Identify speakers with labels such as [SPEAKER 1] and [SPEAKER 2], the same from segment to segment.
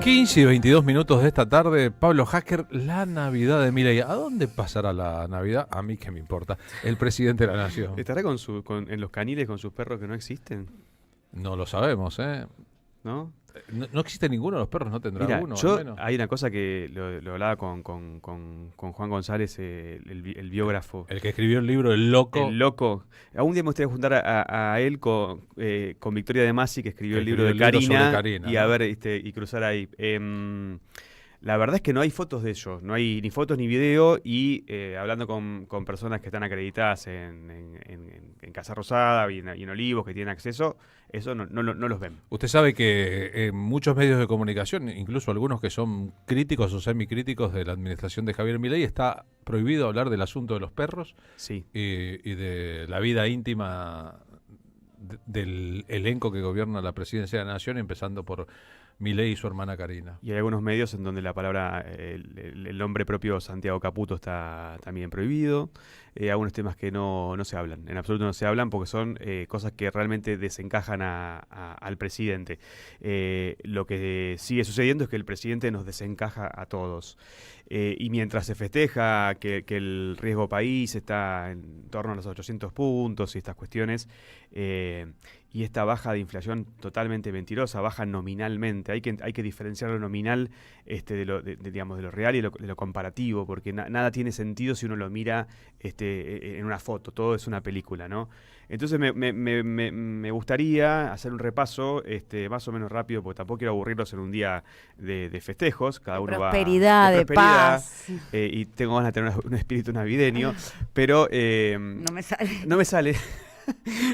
[SPEAKER 1] 15 y 22 minutos de esta tarde, Pablo Hacker, la Navidad de Milei. ¿A dónde pasará la Navidad? A mí qué me importa. El presidente de la Nación.
[SPEAKER 2] ¿Estará en los caniles con sus perros que no existen?
[SPEAKER 1] No lo sabemos, ¿eh?
[SPEAKER 2] ¿No?
[SPEAKER 1] No existe ninguno de los perros, ¿no tendrá
[SPEAKER 2] Mira,
[SPEAKER 1] uno
[SPEAKER 2] yo
[SPEAKER 1] al menos?
[SPEAKER 2] hay una cosa que lo hablaba con Juan González, el biógrafo.
[SPEAKER 1] El que escribió el libro El Loco.
[SPEAKER 2] El loco. Algún día me gustaría juntar a él con Victoria De Masi, que escribió el libro de Karina,
[SPEAKER 1] sobre Karina,
[SPEAKER 2] y
[SPEAKER 1] ¿no?
[SPEAKER 2] a ver y cruzar ahí. La verdad es que no hay fotos de ellos, no hay ni fotos ni video, y hablando con personas que están acreditadas en Casa Rosada y en Olivos, que tienen acceso, eso no los ven.
[SPEAKER 1] Usted sabe que en muchos medios de comunicación, incluso algunos que son críticos o semicríticos de la administración de Javier Milei, está prohibido hablar del asunto de los perros
[SPEAKER 2] Sí.
[SPEAKER 1] y de la vida íntima del elenco que gobierna la presidencia de la Nación, empezando por Milei y su hermana Karina.
[SPEAKER 2] Y hay algunos medios en donde la palabra, el nombre propio Santiago Caputo está también prohibido. Algunos temas que no se hablan, en absoluto no se hablan, porque son cosas que realmente desencajan al presidente. Lo que sigue sucediendo es que el presidente nos desencaja a todos. Y mientras se festeja que el riesgo país está en torno a los 800 puntos y estas cuestiones, y esta baja de inflación totalmente mentirosa, baja nominalmente, hay que diferenciar lo nominal de lo real y de lo comparativo, porque nada tiene sentido si uno lo mira en una foto, todo es una película, ¿no? Entonces me gustaría hacer un repaso más o menos rápido, porque tampoco quiero aburrirlos en un día de festejos, cada uno
[SPEAKER 3] prosperidad,
[SPEAKER 2] va
[SPEAKER 3] de paz.
[SPEAKER 2] y tengo ganas de tener un espíritu navideño, pero
[SPEAKER 3] No me sale.
[SPEAKER 2] no me sale.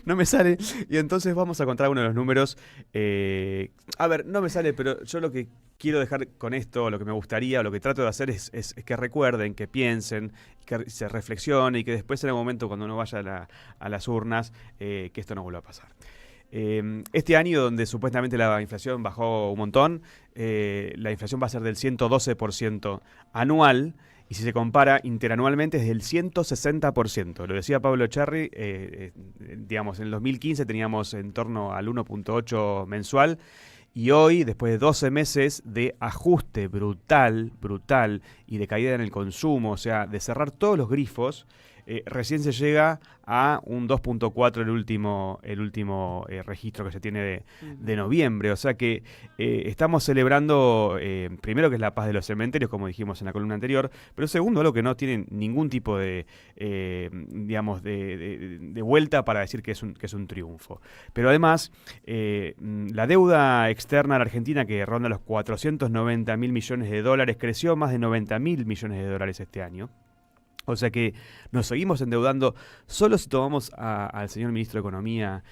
[SPEAKER 2] No me sale, y entonces vamos a contar uno de los números. A ver, no me sale, pero yo lo que quiero dejar con esto, lo que me gustaría, lo que trato de hacer es que recuerden, que piensen, que se reflexionen, y que después en el momento cuando uno vaya a las urnas, que esto no vuelva a pasar. Este año, donde supuestamente la inflación bajó un montón, la inflación va a ser del 112% anual. Y si se compara interanualmente es del 160%. Lo decía Pablo Cherry, digamos, en el 2015 teníamos en torno al 1.8 mensual, y hoy, después de 12 meses de ajuste brutal, y de caída en el consumo, o sea, de cerrar todos los grifos, recién se llega a un 2.4 el último registro que se tiene de noviembre. O sea que estamos celebrando, primero, que es la paz de los cementerios, como dijimos en la columna anterior, pero segundo, algo que no tiene ningún tipo de vuelta para decir que es un triunfo. Pero además, la deuda externa a la Argentina, que ronda los 490.000 millones de dólares, creció más de 90.000 millones de dólares este año. O sea que nos seguimos endeudando. Solo si tomamos al señor ministro de Economía,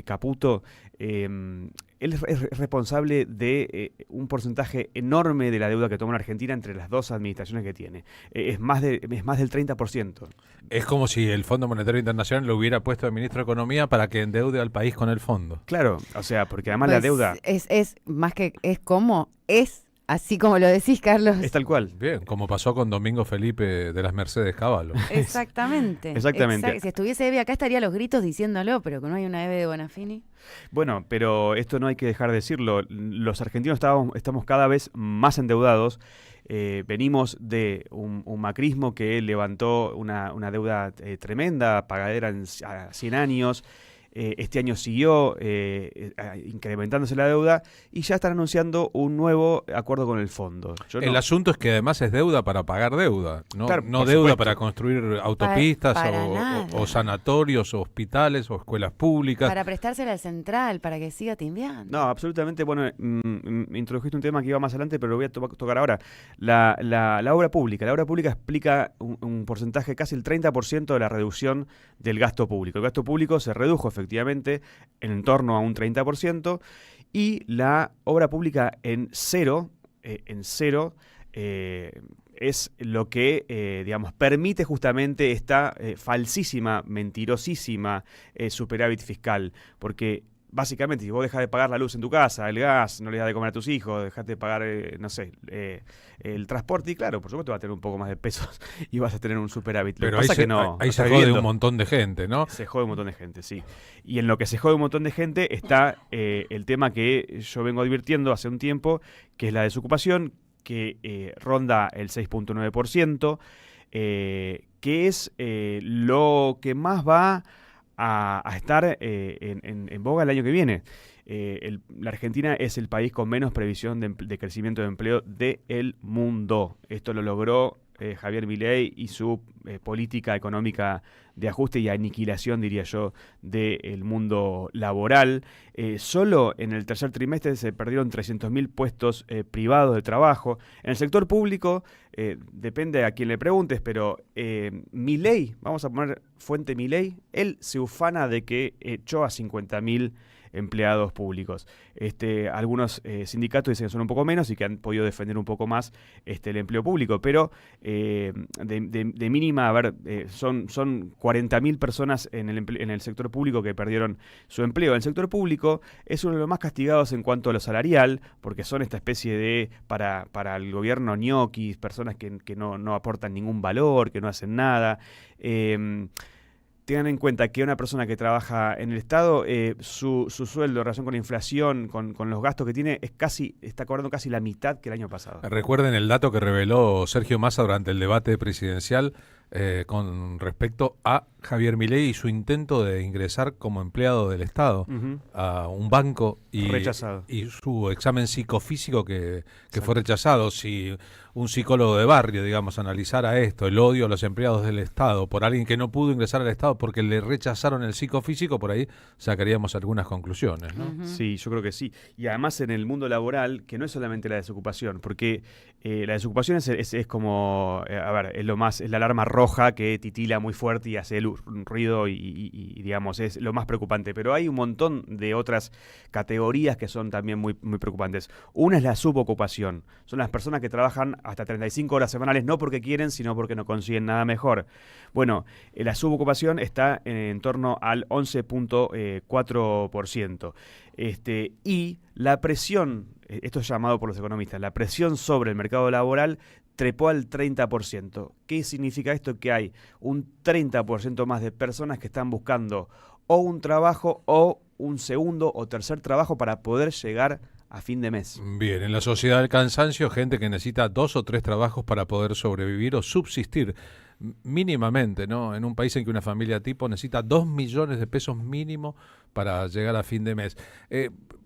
[SPEAKER 2] Caputo, él es responsable de un porcentaje enorme de la deuda que toma la Argentina entre las dos administraciones que tiene. Es más del 30%.
[SPEAKER 1] Es como si el Fondo Monetario Internacional lo hubiera puesto de ministro de Economía para que endeude al país con el fondo.
[SPEAKER 2] Claro, o sea, porque además
[SPEAKER 3] Pues
[SPEAKER 2] la deuda
[SPEAKER 3] es más que es como es. Así como lo decís, Carlos.
[SPEAKER 2] es tal cual.
[SPEAKER 1] Bien, como pasó con Domingo Felipe de las Mercedes Caballo.
[SPEAKER 3] Exactamente.
[SPEAKER 2] Exactamente.
[SPEAKER 3] Si estuviese Eve acá estaría a los gritos diciéndolo, pero que no hay una Eve de Bonafini.
[SPEAKER 2] Bueno, pero esto no hay que dejar de decirlo. Los argentinos estamos cada vez más endeudados. Venimos de un macrismo que levantó una deuda tremenda, pagadera a 100 años. Este año siguió incrementándose la deuda, y ya están anunciando un nuevo acuerdo con el fondo.
[SPEAKER 1] El asunto es que además es deuda para pagar deuda, no,
[SPEAKER 2] Claro,
[SPEAKER 1] no
[SPEAKER 2] por
[SPEAKER 1] deuda
[SPEAKER 2] supuesto.
[SPEAKER 1] para construir autopistas
[SPEAKER 3] Para nada.
[SPEAKER 1] o sanatorios o hospitales o escuelas públicas.
[SPEAKER 3] Para prestársela al central, para que siga timbiando.
[SPEAKER 2] No, absolutamente. Bueno, introdujiste un tema que iba más adelante, pero lo voy a tocar ahora. La obra pública. La obra pública explica un porcentaje, casi el 30% de la reducción del gasto público. El gasto público se redujo efectivamente en torno a un 30%, y la obra pública en cero es lo que, permite justamente esta falsísima, mentirosísima superávit fiscal, porque básicamente, si vos dejás de pagar la luz en tu casa, el gas, no le das de comer a tus hijos, dejaste de pagar, no sé, el transporte, y claro, por supuesto vas a tener un poco más de pesos y vas a tener un superávit. Lo
[SPEAKER 1] Pero
[SPEAKER 2] que pasa es que no.
[SPEAKER 1] ahí
[SPEAKER 2] no
[SPEAKER 1] se
[SPEAKER 2] estás
[SPEAKER 1] jode
[SPEAKER 2] viviendo.
[SPEAKER 1] un montón de gente, ¿no?
[SPEAKER 2] Se jode un montón de gente, sí. Y en lo que se jode un montón de gente está el tema que yo vengo advirtiendo hace un tiempo, que es la desocupación, que ronda el 6.9%, que es lo que más va a estar en boga el año que viene. La Argentina es el país con menos previsión de crecimiento de empleo del mundo. Esto lo logró Javier Milei y su política económica de ajuste y aniquilación, diría yo, del mundo laboral. Solo en el tercer trimestre se perdieron 300.000 puestos privados de trabajo. En el sector público, depende a quién le preguntes, pero Milei, vamos a poner fuente Milei, él se ufana de que echó a 50.000 empleados públicos. Algunos sindicatos dicen que son un poco menos y que han podido defender un poco más el empleo público, pero de mínima, a ver, son 40.000 personas en el sector público que perdieron su empleo. El sector público es uno de los más castigados en cuanto a lo salarial, porque son esta especie de, para el gobierno, ñoquis, personas que no aportan ningún valor, que no hacen nada. Tengan en cuenta que una persona que trabaja en el Estado, su sueldo en relación con la inflación, con los gastos que tiene, está cobrando casi la mitad que el año pasado.
[SPEAKER 1] Recuerden el dato que reveló Sergio Massa durante el debate presidencial con respecto a Javier Milei y su intento de ingresar como empleado del Estado a un banco
[SPEAKER 2] Rechazado.
[SPEAKER 1] y su examen psicofísico que fue rechazado. Si un psicólogo de barrio, digamos, analizara esto, el odio a los empleados del Estado por alguien que no pudo ingresar al Estado porque le rechazaron el psicofísico, por ahí sacaríamos algunas conclusiones, ¿no?
[SPEAKER 2] Sí, yo creo que sí. Y además en el mundo laboral, que no es solamente la desocupación, porque la desocupación es como, a ver, es la alarma roja que titila muy fuerte y hace un ruido y digamos, es lo más preocupante. Pero hay un montón de otras categorías que son también muy, muy preocupantes. Una es la subocupación. Son las personas que trabajan hasta 35 horas semanales, no porque quieren, sino porque no consiguen nada mejor. Bueno, la subocupación está en torno al 11.4%. Y la presión, esto es llamado por los economistas, la presión sobre el mercado laboral trepó al 30%. ¿Qué significa esto? Que hay un 30% más de personas que están buscando o un trabajo o un segundo o tercer trabajo para poder llegar a fin de mes.
[SPEAKER 1] Bien, en la sociedad del cansancio, gente que necesita 2 o 3 trabajos para poder sobrevivir o subsistir mínimamente, ¿no? En un país en que una familia tipo necesita 2 millones de pesos mínimo para llegar a fin de mes.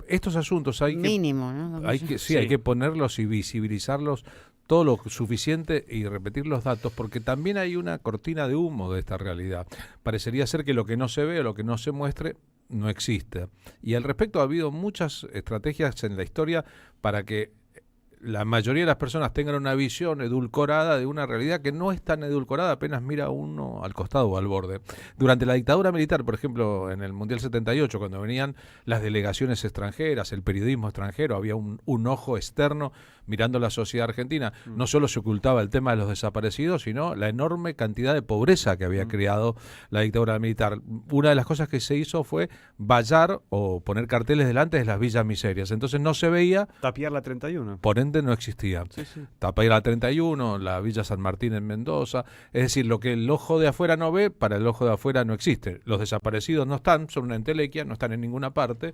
[SPEAKER 1] Estos asuntos hay que...
[SPEAKER 3] Mínimo, ¿no?
[SPEAKER 1] Hay que ponerlos y visibilizarlos todo lo suficiente y repetir los datos, porque también hay una cortina de humo de esta realidad. Parecería ser que lo que no se ve o lo que no se muestre no existe. Y al respecto ha habido muchas estrategias en la historia para que la mayoría de las personas tengan una visión edulcorada de una realidad que no es tan edulcorada, apenas mira uno al costado o al borde. Durante la dictadura militar, por ejemplo, en el Mundial 78, cuando venían las delegaciones extranjeras, el periodismo extranjero, había un ojo externo mirando la sociedad argentina. No solo se ocultaba el tema de los desaparecidos, sino la enorme cantidad de pobreza que había creado la dictadura militar. Una de las cosas que se hizo fue vallar o poner carteles delante de las villas miserias. Entonces no se veía...
[SPEAKER 2] Tapiar la 31.
[SPEAKER 1] Por ende no existía.
[SPEAKER 2] Sí.
[SPEAKER 1] Tapiar la 31, la Villa San Martín en Mendoza. Es decir, lo que el ojo de afuera no ve, para el ojo de afuera no existe. Los desaparecidos no están, son una entelequia, no están en ninguna parte.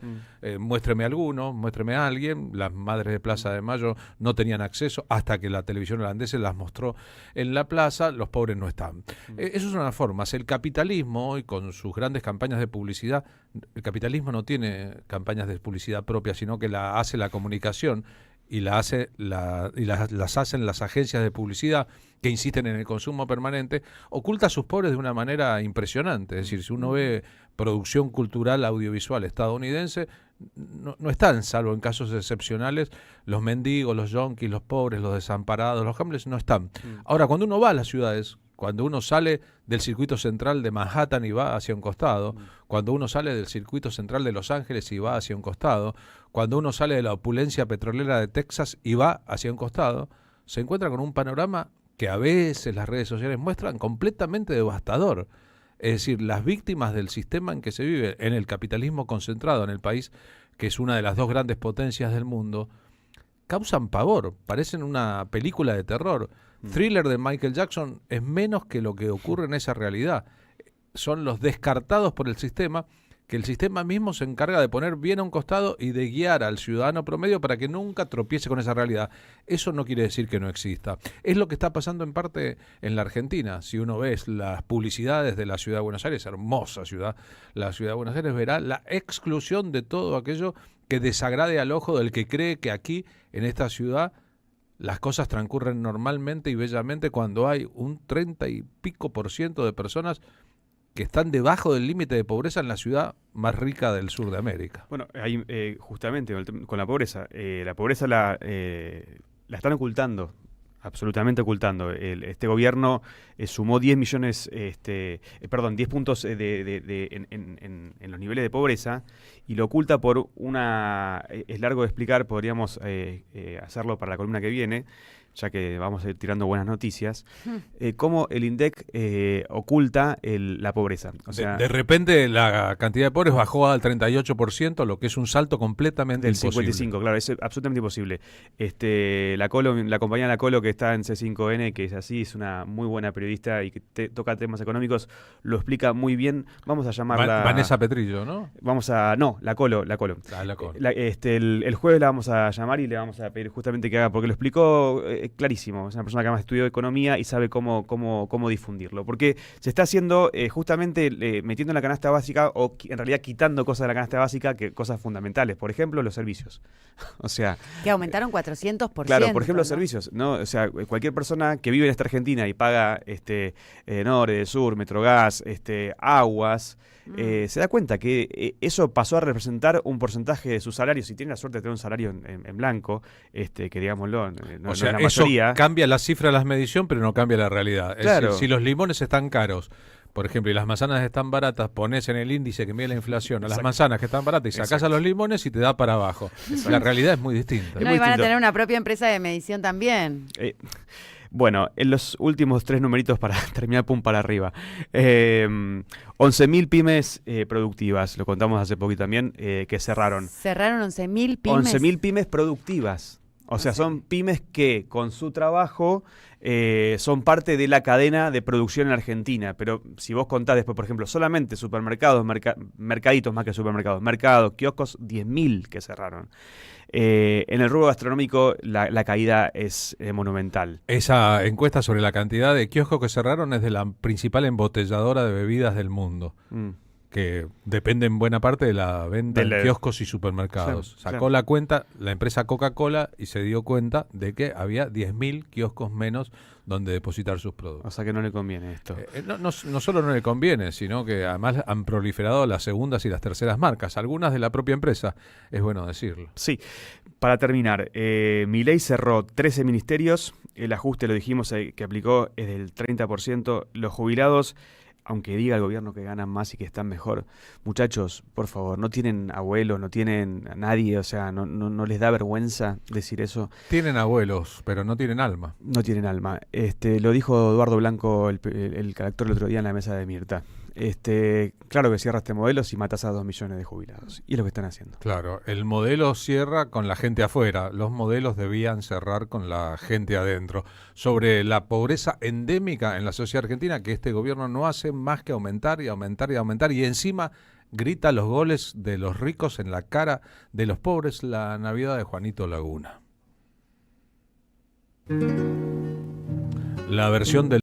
[SPEAKER 1] Muéstreme alguno, muéstreme a alguien. Las madres de Plaza de Mayo no tenían acceso hasta que la televisión holandesa las mostró en la plaza. Los pobres no están. Eso es una forma. El capitalismo hoy, con sus grandes campañas de publicidad, el capitalismo no tiene campañas de publicidad propia, sino que la hace la comunicación y las hacen las agencias de publicidad que insisten en el consumo permanente. Oculta a sus pobres de una manera impresionante. Es decir, si uno ve producción cultural audiovisual estadounidense, no están, salvo en casos excepcionales, los mendigos, los yonkis, los pobres, los desamparados, los homeless, no están. Ahora, cuando uno va a las ciudades, cuando uno sale del circuito central de Manhattan y va hacia un costado, cuando uno sale del circuito central de Los Ángeles y va hacia un costado, cuando uno sale de la opulencia petrolera de Texas y va hacia un costado, se encuentra con un panorama que a veces las redes sociales muestran completamente devastador. Es decir, las víctimas del sistema en que se vive, en el capitalismo concentrado en el país, que es una de las dos grandes potencias del mundo, causan pavor, parecen una película de terror. Thriller de Michael Jackson es menos que lo que ocurre en esa realidad. Son los descartados por el sistema, que el sistema mismo se encarga de poner bien a un costado y de guiar al ciudadano promedio para que nunca tropiece con esa realidad. Eso no quiere decir que no exista. Es lo que está pasando en parte en la Argentina. Si uno ve las publicidades de la Ciudad de Buenos Aires, hermosa ciudad, la Ciudad de Buenos Aires, verá la exclusión de todo aquello que desagrade al ojo del que cree que aquí, en esta ciudad, las cosas transcurren normalmente y bellamente cuando hay un 30 y pico % de personas que están debajo del límite de pobreza en la ciudad más rica del sur de América.
[SPEAKER 2] Bueno, ahí justamente con la pobreza la están ocultando, absolutamente ocultando. Este gobierno sumó 10 millones, 10 puntos en los niveles de pobreza y lo oculta por es largo de explicar, podríamos hacerlo para la columna que viene, ya que vamos a ir tirando buenas noticias, cómo el INDEC oculta la pobreza. O sea,
[SPEAKER 1] de repente la cantidad de pobres bajó al 38%, lo que es un salto completamente
[SPEAKER 2] del
[SPEAKER 1] imposible.
[SPEAKER 2] 55, claro, es absolutamente imposible. La compañía La Colo, que está en C5N, que es así, es una muy buena periodista y que toca temas económicos, lo explica muy bien. Vamos a llamarla...
[SPEAKER 1] Vanessa Petrillo, ¿no?
[SPEAKER 2] No, La Colo.
[SPEAKER 1] La Colo.
[SPEAKER 2] El jueves la vamos a llamar y le vamos a pedir justamente que haga, porque lo explicó clarísimo. Es una persona que además estudió economía y sabe cómo difundirlo. Porque se está haciendo justamente metiendo en la canasta básica, o en realidad quitando cosas de la canasta básica, cosas fundamentales. Por ejemplo, los servicios. O sea...
[SPEAKER 3] Que aumentaron 400%.
[SPEAKER 2] Claro, por ejemplo,
[SPEAKER 3] ¿no?
[SPEAKER 2] los servicios, ¿no? O sea, cualquier persona que vive en esta Argentina y paga Nord, Sur, Metrogas, aguas, se da cuenta que eso pasó a representar un porcentaje de su salario. Si tiene la suerte de tener un salario en blanco, que digámoslo, no
[SPEAKER 1] o sea,
[SPEAKER 2] es la
[SPEAKER 1] eso
[SPEAKER 2] mayoría.
[SPEAKER 1] cambia la cifra de las medición, pero no cambia la realidad. Es
[SPEAKER 2] Claro.
[SPEAKER 1] decir, si los limones están caros, por ejemplo, y las manzanas están baratas, pones en el índice que mide la inflación a las manzanas que están baratas y sacás a los limones y te da para abajo. La realidad es muy distinta.
[SPEAKER 2] Es
[SPEAKER 3] No,
[SPEAKER 2] muy
[SPEAKER 3] y van a
[SPEAKER 2] distinto.
[SPEAKER 3] tener una propia empresa de medición también.
[SPEAKER 2] Bueno, en los últimos 3 numeritos para terminar, pum, para arriba. 11.000 pymes productivas, lo contamos hace poquito también, que cerraron.
[SPEAKER 3] Cerraron 11.000 pymes.
[SPEAKER 2] 11.000 pymes productivas. O sea, son pymes que con su trabajo son parte de la cadena de producción en Argentina. Pero si vos contás después, por ejemplo, solamente supermercados, mercaditos más que supermercados, mercados, kioscos, 10.000 que cerraron. En el rubro gastronómico la caída es monumental.
[SPEAKER 1] Esa encuesta sobre la cantidad de kioscos que cerraron es de la principal embotelladora de bebidas del mundo, que depende en buena parte de la venta en kioscos y supermercados.
[SPEAKER 2] Claro,
[SPEAKER 1] Sacó la cuenta la empresa Coca-Cola y se dio cuenta de que había 10.000 kioscos menos donde depositar sus productos.
[SPEAKER 2] O sea que no le conviene esto.
[SPEAKER 1] No solo no le conviene, sino que además han proliferado las segundas y las terceras marcas, algunas de la propia empresa, es bueno decirlo.
[SPEAKER 2] Sí, para terminar, Milei cerró 13 ministerios, el ajuste, lo dijimos, que aplicó es del 30%, los jubilados, aunque diga el gobierno que ganan más y que están mejor, muchachos, por favor, no tienen abuelos, no tienen a nadie, o sea, no les da vergüenza decir eso.
[SPEAKER 1] Tienen abuelos, pero no tienen alma.
[SPEAKER 2] No tienen alma. Lo dijo Eduardo Blanco, el actor, el otro día en la mesa de Mirta. Claro que cierra este modelo si matas a 2 millones de jubilados. Y es lo que están haciendo.
[SPEAKER 1] Claro, el modelo cierra con la gente afuera. Los modelos debían cerrar con la gente adentro. Sobre la pobreza endémica en la sociedad argentina, que este gobierno no hace más que aumentar y aumentar y aumentar. Y encima grita los goles de los ricos en la cara de los pobres, la Navidad de Juanito Laguna. La versión del